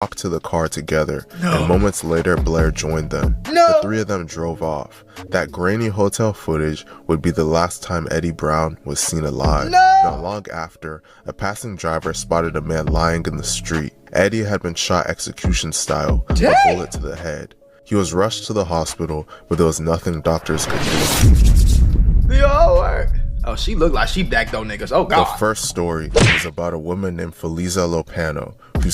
walked to the car together, and moments later Blair joined them. No. The three of them drove off. That grainy hotel footage would be the last time Eddie Brown was seen alive. No. Not long after, a passing driver spotted a man lying in the street. Eddie had been shot execution style, a bullet to the head. He was rushed to the hospital, but there was nothing doctors could do. Oh, she looked like she backdoor niggas. Oh God. The first story is about a woman named Feliza Lopano who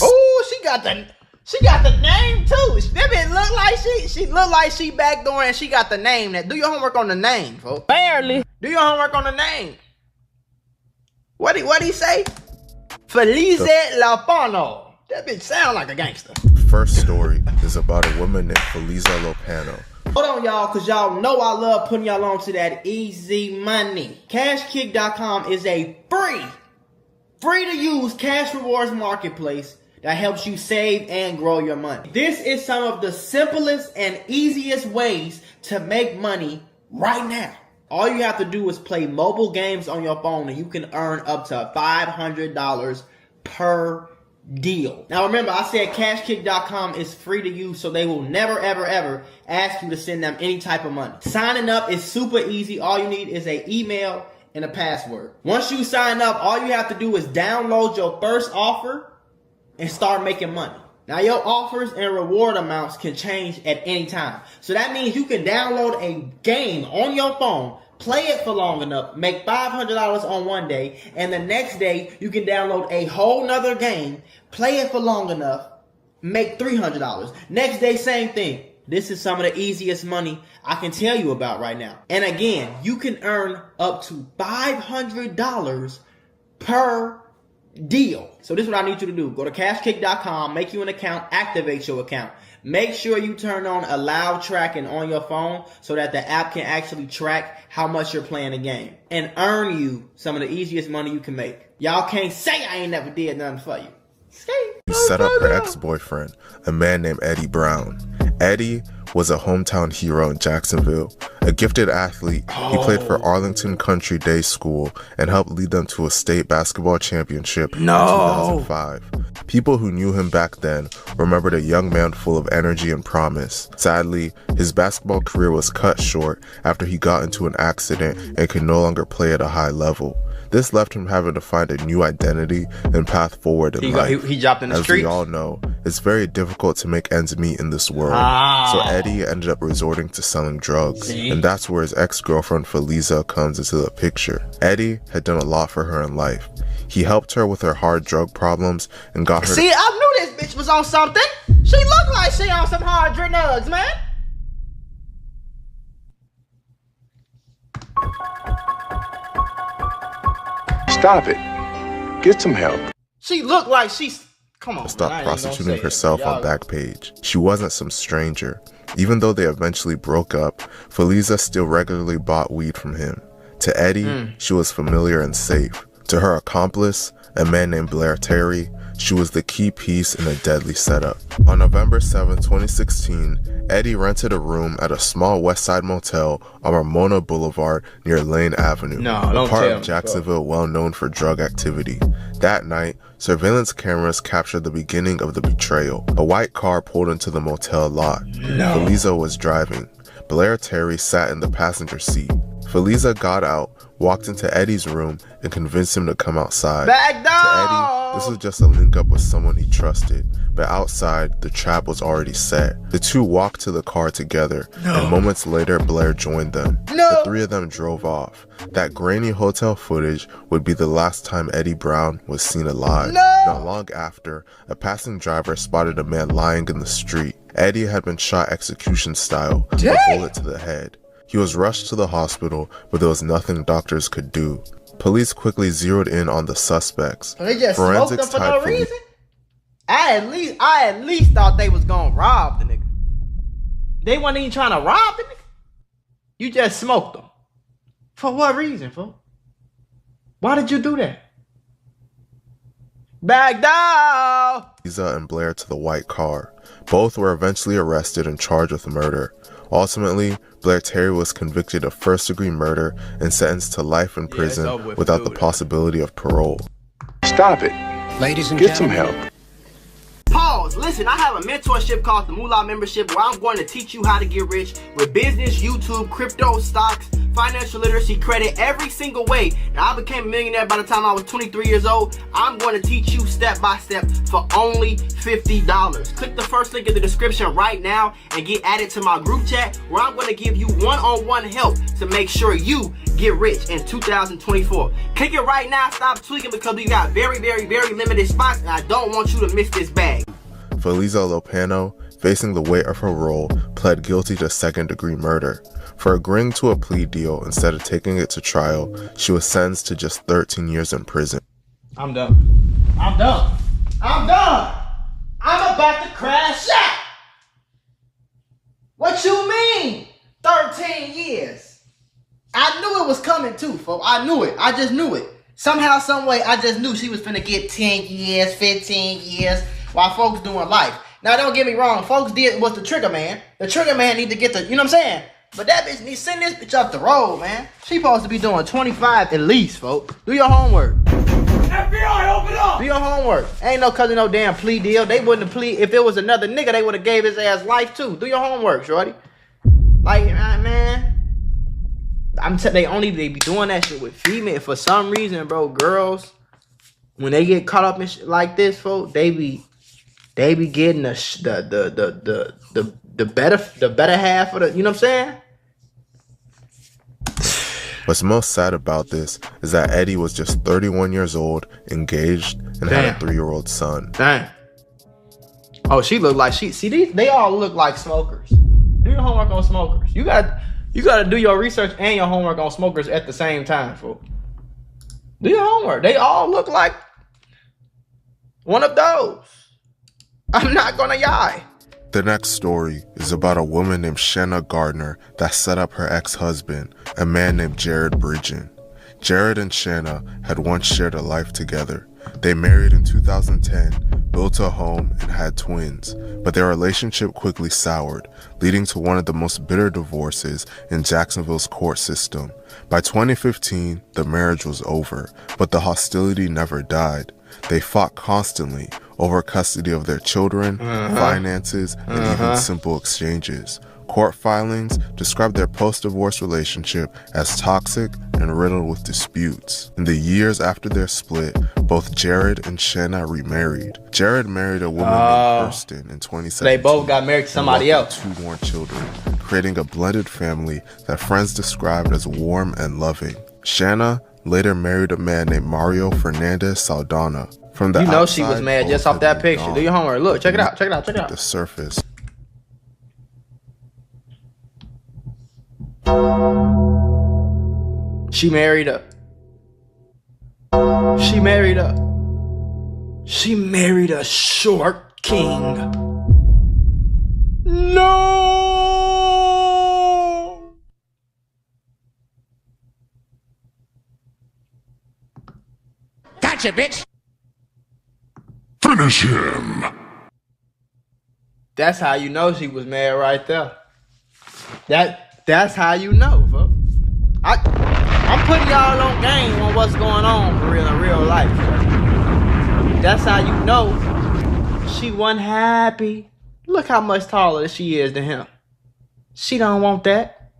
she got the name too. That bitch look like she look like she backdoor and she got the name. That do your homework on the name, folks. Barely. Do your homework on the name. What he say? Feliza Lopano. That bitch sound like a gangster. First story is about a woman named Feliza Lopano. Hold on, y'all, because y'all know I love putting y'all on to that easy money. CashKick.com is a free to use cash rewards marketplace that helps you save and grow your money. This is some of the simplest and easiest ways to make money right now. All you have to do is play mobile games on your phone and you can earn up to $500 per deal. Now remember, I said CashKick.com is free to use, so they will never ever ask you to send them any type of money. Signing up is super easy. All you need is an email and a password. Once you sign up, all you have to do is download your first offer and start making money. Now your offers and reward amounts can change at any time. So that means you can download a game on your phone, play it for long enough, make $500 on one day, and the next day you can download a whole nother game, play it for long enough, make $300. Next day, same thing. This is some of the easiest money I can tell you about right now. And again, you can earn up to $500 per deal. So this is what I need you to do. Go to CashKick.com, make you an account, activate your account. Make sure you turn on allow tracking on your phone so that the app can actually track how much you're playing the game and earn you some of the easiest money you can make. Y'all can't say I ain't never did nothing for you. You set up her ex-boyfriend, a man named Eddie Brown. Eddie was a hometown hero in Jacksonville. A gifted athlete, he played for Arlington Country Day School and helped lead them to a state basketball championship in 2005. People who knew him back then remembered a young man full of energy and promise. Sadly, his basketball career was cut short after he got into an accident and could no longer play at a high level. This left him having to find a new identity and path forward in life. He dropped in the streets. As we all know, it's very difficult to make ends meet in this world. So Eddie ended up resorting to selling drugs. And that's where his ex-girlfriend Feliza comes into the picture. Eddie had done a lot for her in life. He helped her with her hard drug problems and got her... See, I knew this bitch was on something. She looked like she on some hard drugs, man. Stop it. Get some help. She looked like she's... Come on. Stop prostituting herself on Backpage. She wasn't some stranger. Even though they eventually broke up, Feliza still regularly bought weed from him. To Eddie, she was familiar and safe. To her accomplice, a man named Blair Terry, she was the key piece in a deadly setup. On November 7, 2016, Eddie rented a room at a small West Side motel on Ramona Boulevard near Lane Avenue, a part of Jacksonville well known for drug activity. That night, surveillance cameras captured the beginning of the betrayal. A white car pulled into the motel lot. Feliza was driving. Blair Terry sat in the passenger seat. Feliza got out, walked into Eddie's room, and convinced him to come outside. Backdoor! To Eddie, this was just a link up with someone he trusted, but outside, the trap was already set. The two walked to the car together, and moments later, Blair joined them. The three of them drove off. That grainy hotel footage would be the last time Eddie Brown was seen alive. Not long after, a passing driver spotted a man lying in the street. Eddie had been shot execution style, a bullet to the head. He was rushed to the hospital, but there was nothing doctors could do. Police quickly zeroed in on the suspects. So they just smoked them for no reason? I at least thought they was gonna rob the nigga. They wasn't even trying to rob the nigga. You just smoked them. For what reason, folks? Why did you do that? Backdoor! Feliza and Blair to the white car. Both were eventually arrested and charged with murder. Ultimately, Blair Terry was convicted of first-degree murder and sentenced to life in prison without the possibility of parole. Stop it. Ladies and Get some gentlemen. help. Pause. listen, I have a mentorship called the Moolah Membership where I'm going to teach you how to get rich with business, YouTube, crypto, stocks, financial literacy, credit, every single way. Now, I became a millionaire by the time I was 23 years old. I'm going to teach you step by step for only $50. Click the first link in the description right now and get added to my group chat where I'm going to give you one-on-one help to make sure you get rich in 2024. Click it right now. Stop tweaking because we got very, very, very limited spots and I don't want you to miss this bag. Felisa Lopano, facing the weight of her role, pled guilty to second-degree murder. For agreeing to a plea deal instead of taking it to trial, she was sentenced to just 13 years in prison. I'm done. I'm done. I'm done. I'm about to crash out. What you mean? 13 years. I knew it was coming too, folks. I knew it. I just knew it. Somehow, some way, I just knew she was finna get 10 years, 15 years while folks doing life. Now, don't get me wrong. Folks did what's the trigger man. The trigger man need to get the, you know what I'm saying? But that bitch needs to send this bitch up the road, man. She supposed to be doing 25 at least, folks. Do your homework. FBI, open up! Do your homework. Ain't no cause of no damn plea deal. They wouldn't have plead. If it was another nigga, they would have gave his ass life too. Do your homework, shorty. Like, man. They be doing that shit with female. For some reason, bro, girls, when they get caught up in shit like this, folks, they be getting the better half of the, you know what I'm saying? What's most sad about this is that Eddie was just 31 years old, engaged, and had a 3-year-old son. Dang. Oh, she looked like they all look like smokers. Do your homework on smokers. You gotta do your research and your homework on smokers at the same time, folks. Do your homework. They all look like one of those. I'm not gonna lie. The next story is about a woman named Shanna Gardner that set up her ex-husband, a man named Jared Bridgen. Jared and Shanna had once shared a life together. They married in 2010, built a home, and had twins, but their relationship quickly soured, leading to one of the most bitter divorces in Jacksonville's court system. By 2015, the marriage was over, but the hostility never died. They fought constantly over custody of their children, finances, and even simple exchanges. Court filings describe their post-divorce relationship as toxic and riddled with disputes. In the years after their split, both Jared and Shanna remarried. Jared married a woman named Kirsten in 2017. They both got married to somebody else. 2 more children, creating a blended family that friends described as warm and loving. Shanna later married a man named Mario Fernandez Saldana. From the outside, she was mad just off that picture. Do your homework. Look, check it out. Check it out. Check it out. The surface. She married up. She married up. She married a short king. No! Gotcha, bitch! Finish him. That's how you know she was mad right there. That's how you know, folks. I'm putting y'all on game on what's going on for real in real life. That's how you know she wasn't happy. Look how much taller she is than him. She don't want that.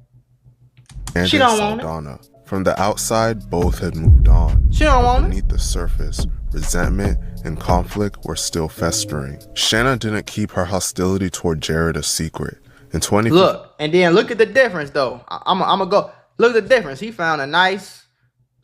And she don't want Saldana. From the outside, both had moved on. She don't want it. Beneath the surface, resentment and conflict were still festering. Shanna didn't keep her hostility toward Jared a secret. In 2015, look, and then look at the difference though. I'm gonna go. Look at the difference. He found a nice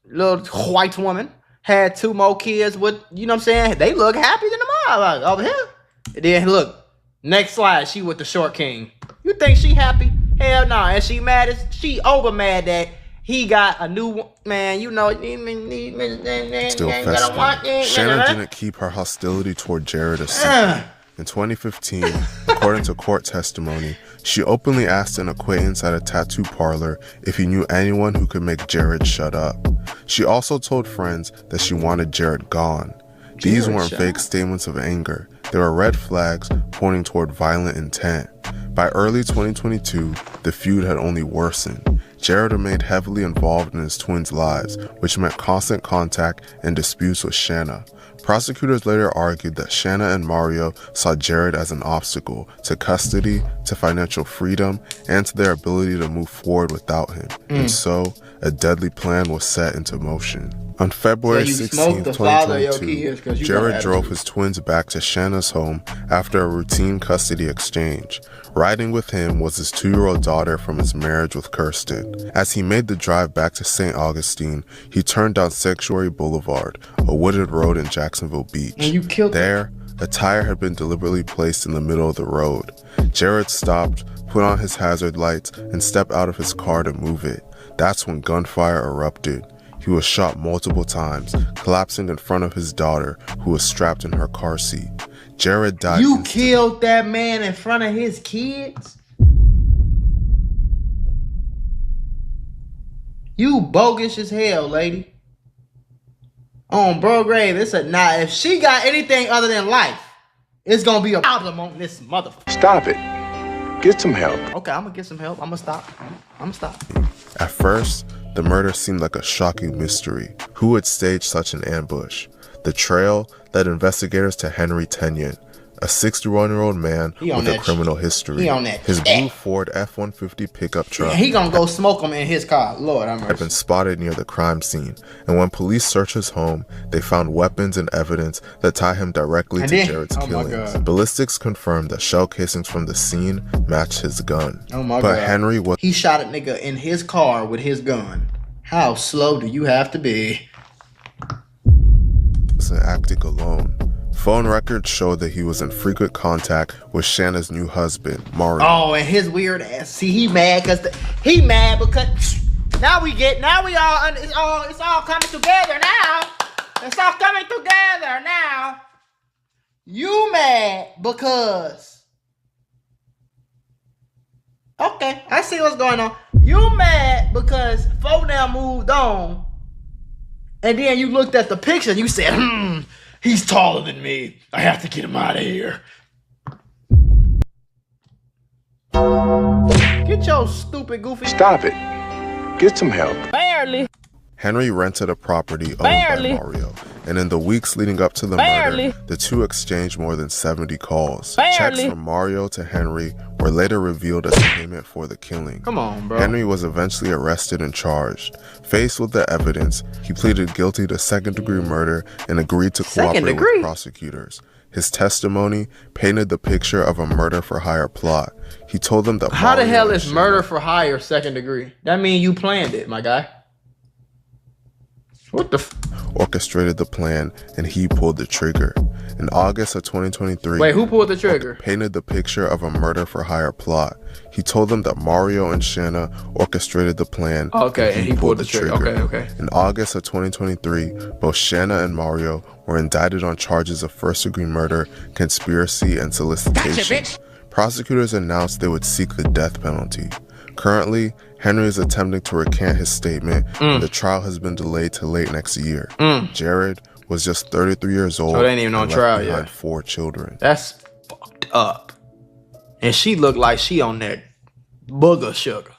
little white woman, had 2 more kids with, you know what I'm saying? They look happy than the mom like, over here. And then look, next slide, she with the short king. You think she happy? Hell no. And she mad she over mad that he got a new man, you know. Still festering. Shanna didn't keep her hostility toward Jared a secret. In 2015, according to court testimony, she openly asked an acquaintance at a tattoo parlor if he knew anyone who could make Jared shut up. She also told friends that she wanted Jared gone. These weren't vague statements of anger. They were red flags pointing toward violent intent. By early 2022, the feud had only worsened. Jared remained heavily involved in his twins' lives, which meant constant contact and disputes with Shanna. Prosecutors later argued that Shanna and Mario saw Jared as an obstacle to custody, to financial freedom, and to their ability to move forward without him. And so, a deadly plan was set into motion. On February 16, 2022, Jared drove his twins back to Shanna's home after a routine custody exchange. Riding with him was his 2-year-old daughter from his marriage with Kirsten. As he made the drive back to St. Augustine, he turned down Sanctuary Boulevard, a wooded road in Jacksonville Beach. There, a tire had been deliberately placed in the middle of the road. Jared stopped, put on his hazard lights, and stepped out of his car to move it. That's when gunfire erupted. He was shot multiple times, collapsing in front of his daughter, who was strapped in her car seat. Jared died. You killed that man in front of his kids? You bogus as hell, lady. On bro grave, it's a nah. If she got anything other than life, it's gonna be a problem on this motherfucker. Stop it. Get some help. Okay, I'm gonna get some help. I'm gonna stop. At first, the murder seemed like a shocking mystery. Who would stage such an ambush? The trail led investigators to Henry Tenyon, a 61-year-old man with a criminal history. His blue Ford F-150 pickup truck he gonna go smoke him in his car. Lord, I'm had been spotted near the crime scene, and when police searched his home, they found weapons and evidence that tie him directly to Jared's killings. Ballistics confirmed that shell casings from the scene matched his gun. But Henry was— he shot a nigga in his car with his gun. How slow do you have to be? wasn't acting alone. Phone records showed that he was in frequent contact with Shanna's new husband, Mario. Oh, and his weird ass. See, he mad because now it's all coming together now. It's all coming together now. You mad because, okay, I see what's going on. You mad because folk now moved on. And then you looked at the picture and you said, he's taller than me. I have to get him out of here. Get your stupid goofy. Stop it. Get some help. Barely. Henry rented a property owned by Mario, and in the weeks leading up to the murder, the two exchanged more than 70 calls. Checks from Mario to Henry were later revealed as payment for the killing. Come on, bro. Henry was eventually arrested and charged. Faced with the evidence, he pleaded guilty to second-degree murder and agreed to cooperate with prosecutors. His testimony painted the picture of a murder-for-hire plot. He told them that how the hell is murder for hire second degree? That means you planned it, my guy. What the orchestrated the plan, and he pulled the trigger. In August of 2023, wait, who pulled the trigger? Painted the picture of a murder-for-hire plot. He told them that Mario and Shanna orchestrated the plan. Okay, and he pulled the trigger. Okay. In August of 2023, both Shanna and Mario were indicted on charges of first-degree murder, conspiracy, and solicitation. Prosecutors announced they would seek the death penalty. Currently, Henry is attempting to recant his statement, and the trial has been delayed to late next year. Jared was just 33 years old. So they ain't even on trial yet. Had 4 children. That's fucked up. And she looked like she on that booger sugar.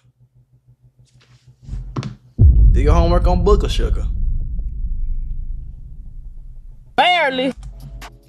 Do your homework on booger sugar. Barely.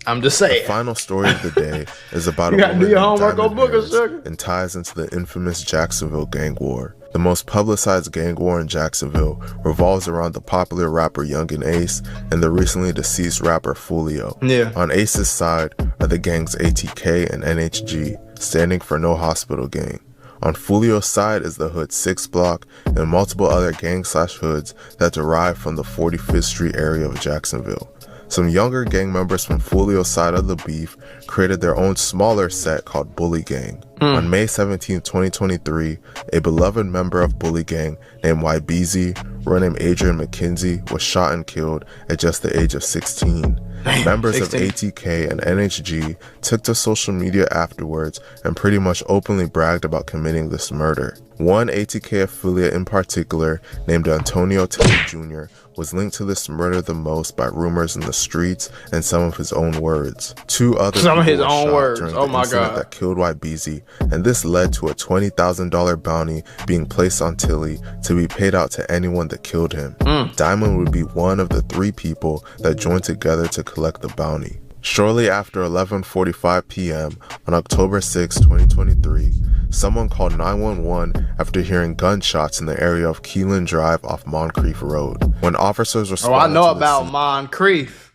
I'm just saying. The final story of the day is about a woman named Diamond Harris and ties into the infamous Jacksonville gang war. The most publicized gang war in Jacksonville revolves around the popular rapper Young and Ace and the recently deceased rapper Fulio. On Ace's side are the gangs ATK and NHG, standing for No Hospital Gang. On Fulio's side is the Hood 6 Block and multiple other gang/hoods that derive from the 45th Street area of Jacksonville. Some younger gang members from Fulio's side of the beef created their own smaller set called Bully Gang. On May 17, 2023, a beloved member of Bully Gang named YBZ, real name Adrian McKenzie, was shot and killed at just the age of 16. Members of ATK and NHG took to social media afterwards and pretty much openly bragged about committing this murder. One ATK affiliate in particular, named Antonio Tilly Jr., was linked to this murder the most by rumors in the streets and some of his own words. Two other people were shot during the incident that killed YBZ, and this led to a $20,000 bounty being placed on Tilly to be paid out to anyone that killed him. Diamond would be one of the 3 people that joined together to collect the bounty. Shortly after 11:45 p.m. on October 6, 2023, someone called 911 after hearing gunshots in the area of Keelan Drive off Moncrief Road. When officers responded I know about Moncrief.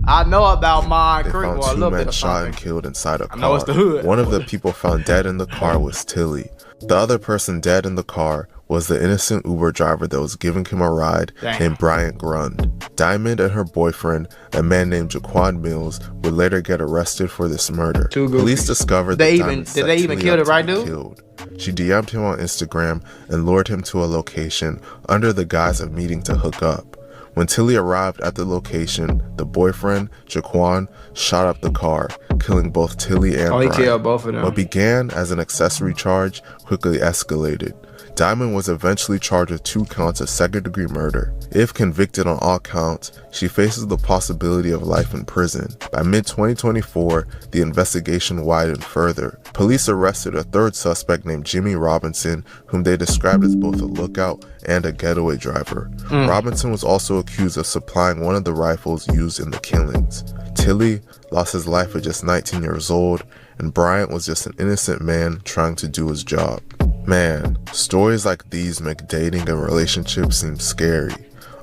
I know about Moncrief. They found well, 2 men shot and killed inside a car. I know it's the hood. One of the people found dead in the car was Tilly. The other person dead in the car was the innocent Uber driver that was giving him a ride named Bryant Grund. Diamond and her boyfriend, a man named Jaquan Mills, would later get arrested for this murder. Police discovered that Diamond set Tilly kill the up right to be dude? killed. She DM'd him on Instagram and lured him to a location under the guise of meeting to hook up. When Tilly arrived at the location, the boyfriend, Jaquan, shot up the car, killing both Tilly and Bryant. He killed both of them. What began as an accessory charge quickly escalated. Diamond was eventually charged with 2 counts of second-degree murder. If convicted on all counts, she faces the possibility of life in prison. By mid-2024, the investigation widened further. Police arrested a 3rd suspect named Jimmy Robinson, whom they described as both a lookout and a getaway driver. Robinson was also accused of supplying one of the rifles used in the killings. Tilly lost his life at just 19 years old, and Bryant was just an innocent man trying to do his job. Man, stories like these make dating and relationships seem scary.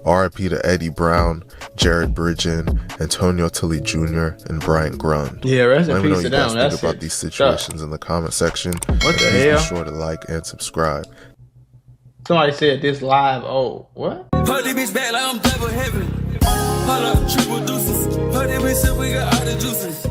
RIP to Eddie Brown, Jared Bridgen, Antonio Tilly Jr., and Bryant Grund. Yeah, rest in Let me know peace what to you them. guys think about these situations in the comment section. What the Please hell? be sure to like and subscribe. Somebody said this live. Oh, what? Put this bitch back like I'm double heaven. Hold up, triple deuces. Put this bitch up, we got all the juices.